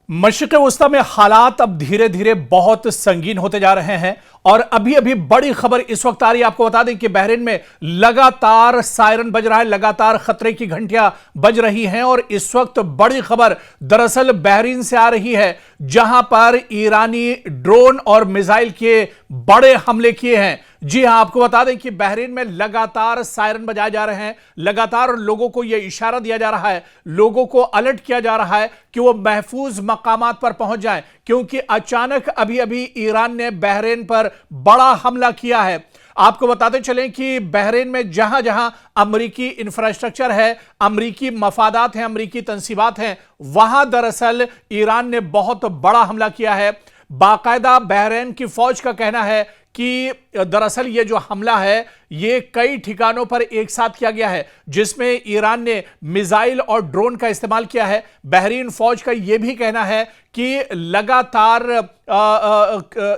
मशरिक़ वस्ता में हालात अब धीरे धीरे बहुत संगीन होते जा रहे हैं और अभी अभी बड़ी खबर इस वक्त आ रही है। आपको बता दें कि बहरीन में लगातार सायरन बज रहा है, लगातार खतरे की घंटियां बज रही हैं और इस वक्त बड़ी खबर दरअसल बहरीन से आ रही है, जहां पर ईरानी ड्रोन और मिसाइल के बड़े हमले किए हैं। जी हां, आपको बता दें कि बहरीन में लगातार सायरन बजाए जा रहे हैं, लगातार लोगों को यह इशारा दिया जा रहा है, लोगों को अलर्ट किया जा रहा है कि वो महफूज मकामात पर पहुंच जाएं, क्योंकि अचानक अभी अभी ईरान ने बहरीन पर बड़ा हमला किया है। आपको बताते चलें कि बहरीन में जहां जहां अमरीकी इंफ्रास्ट्रक्चर है, अमरीकी मफादात हैं, अमरीकी तंसीबात हैं, वहां दरअसल ईरान ने बहुत बड़ा हमला किया है। बाकायदा बहरीन की फौज का कहना है कि दरअसल ये जो हमला है ये कई ठिकानों पर एक साथ किया गया है, जिसमें ईरान ने मिसाइल और ड्रोन का इस्तेमाल किया है। बहरीन फौज का यह भी कहना है कि लगातार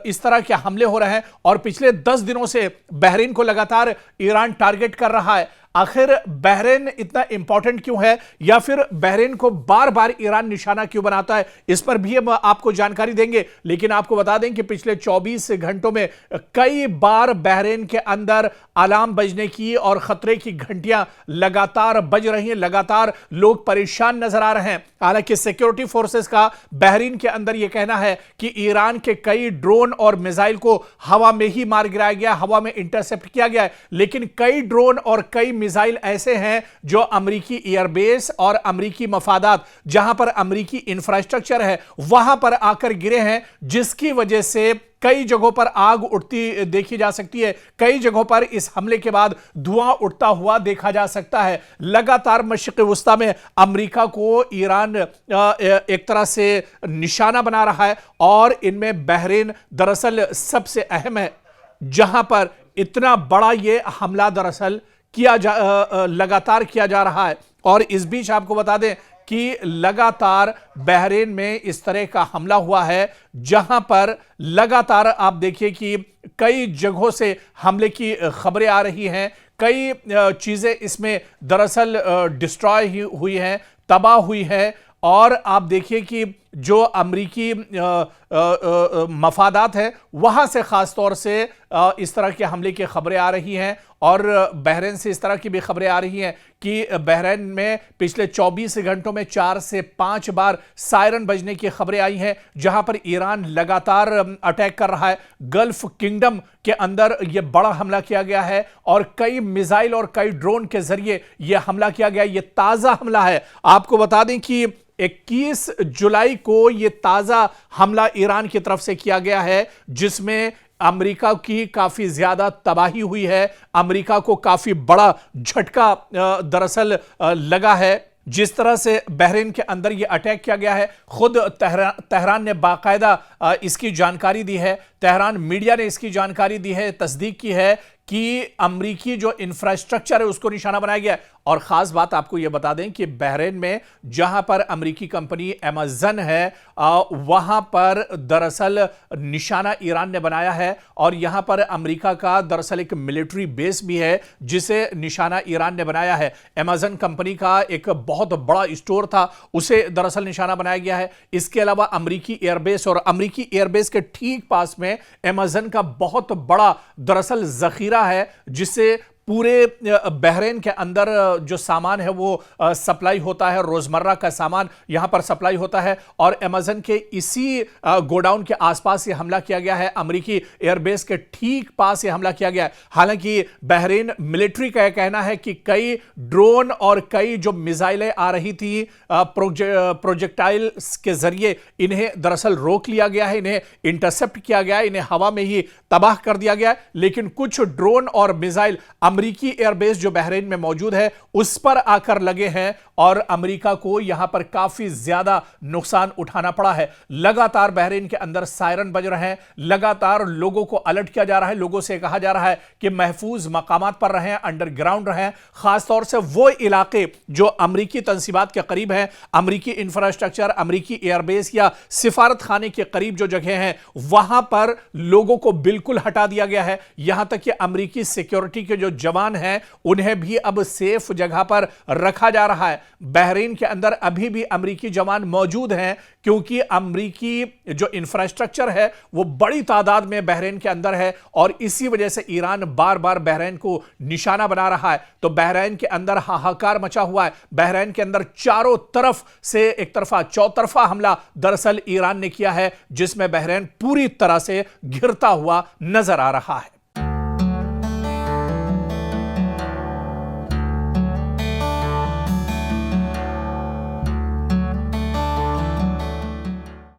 इस तरह के हमले हो रहे हैं और पिछले 10 दिनों से बहरीन को लगातार ईरान टारगेट कर रहा है। आखिर बहरीन इतना इंपॉर्टेंट क्यों है, या फिर बहरीन को बार बार ईरान निशाना क्यों बनाता है, इस पर भी हम आपको जानकारी देंगे। लेकिन आपको बता दें कि पिछले 24 घंटों में कई बार बहरीन के अंदर अलार्म बजने की और खतरे की घंटियां लगातार बज रही हैं, लगातार लोग परेशान नजर आ रहे हैं। हालांकि सिक्योरिटी फोर्सेस का बहरीन के अंदर यह कहना है कि ईरान के कई ड्रोन और मिसाइल को हवा में ही मार गिराया गया, हवा में इंटरसेप्ट किया गया है। लेकिन कई ड्रोन और कई मिसाइल ऐसे हैं जो अमरीकी एयरबेस और अमरीकी मफादात, जहां पर अमरीकी इंफ्रास्ट्रक्चर है, वहां पर आकर गिरे हैं, जिसकी वजह से कई जगहों पर आग उठती देखी जा सकती है। कई जगहों पर इस हमले के बाद धुआं उठता हुआ देखा जा सकता है। लगातार मशरिक़ वस्ता में अमेरिका को ईरान एक तरह से निशाना बना रहा है और इनमें बहरीन दरअसल सबसे अहम है, जहां पर इतना बड़ा ये हमला दरअसल लगातार किया जा रहा है। और इस बीच आपको बता दें कि लगातार बहरीन में इस तरह का हमला हुआ है, जहां पर लगातार आप देखिए कि कई जगहों से हमले की खबरें आ रही हैं। कई चीजें इसमें दरअसल डिस्ट्रॉय हुई हैं, तबाह हुई है। और आप देखिए कि जो अमरीकी मफादात हैं, वहां से खास तौर से इस तरह के हमले की खबरें आ रही हैं और बहरीन से इस तरह की भी खबरें आ रही हैं कि बहरीन में पिछले 24 घंटों में 4 से 5 बार सायरन बजने की खबरें आई हैं, जहां पर ईरान लगातार अटैक कर रहा है। गल्फ किंगडम के अंदर यह बड़ा हमला किया गया है और कई मिसाइल और कई ड्रोन के जरिए यह हमला किया गया। यह ताजा हमला है। आपको बता दें कि 21 जुलाई को यह ताजा हमला ईरान की तरफ से किया गया है, जिसमें अमेरिका की काफी ज्यादा तबाही हुई है। अमेरिका को काफी बड़ा झटका दरअसल लगा है। जिस तरह से बहरीन के अंदर यह अटैक किया गया है, खुद तेहरान ने बाकायदा इसकी जानकारी दी है। तेहरान मीडिया ने इसकी जानकारी दी है, तस्दीक की है कि अमरीकी जो इंफ्रास्ट्रक्चर है उसको निशाना बनाया गया है। और खास बात आपको यह बता दें कि बहरीन में जहां पर अमरीकी कंपनी अमेज़न है, वहां पर दरअसल निशाना ईरान ने बनाया है और यहां पर अमरीका का दरअसल एक मिलिट्री बेस भी है, जिसे निशाना ईरान ने बनाया है। अमेज़न कंपनी का एक बहुत बड़ा स्टोर था, उसे दरअसल निशाना बनाया गया है। इसके अलावा अमरीकी एयरबेस और अमरीकी एयरबेस के ठीक पास में अमेज़न का बहुत बड़ा दरअसल जखीरा है, जिससे पूरे बहरीन के अंदर जो सामान है वो सप्लाई होता है, रोजमर्रा का सामान यहां पर सप्लाई होता है। और अमेज़न के इसी गोडाउन के आसपास ये हमला किया गया है, अमेरिकी एयरबेस के ठीक पास ये हमला किया गया है। हालांकि बहरीन मिलिट्री का यह कहना है कि कई ड्रोन और कई जो मिसाइलें आ रही थी प्रोजेक्टाइल्स के जरिए, इन्हें दरअसल रोक लिया गया है, इन्हें इंटरसेप्ट किया गया है, इन्हें हवा में ही तबाह कर दिया गया है। लेकिन कुछ ड्रोन और मिसाइल अमरीकी एयरबेस जो बहरीन में मौजूद है उस पर आकर लगे हैं और अमेरिका को यहां पर काफी ज्यादा नुकसान उठाना पड़ा है। लगातार बहरीन के अंदर सायरन बज रहे हैं, लगातार लोगों को अलर्ट किया जा रहा है, लोगों से कहा जा रहा है कि महफूज मकामात पर रहें, अंडरग्राउंड रहें। खासतौर से वो इलाके जो अमरीकी तंसीबात के करीब हैं, अमरीकी इंफ्रास्ट्रक्चर, अमरीकी एयरबेस या सिफारत खाने के करीब जो जगह हैं, वहां पर लोगों को बिल्कुल हटा दिया गया है। यहां तक कि अमरीकी सिक्योरिटी के जो जवान हैं उन्हें भी अब सेफ जगह पर रखा जा रहा है। बहरीन के अंदर अभी भी अमेरिकी जवान मौजूद हैं, क्योंकि अमेरिकी जो इंफ्रास्ट्रक्चर है वो बड़ी तादाद में बहरीन के अंदर है और इसी वजह से ईरान बार बार बहरीन को निशाना बना रहा है। तो बहरीन के अंदर हाहाकार मचा हुआ है। बहरीन के अंदर चारों तरफ से एक तरफा चौतरफा हमला दरअसल ईरान ने किया है, जिसमें बहरीन पूरी तरह से घिरता हुआ नजर आ रहा है।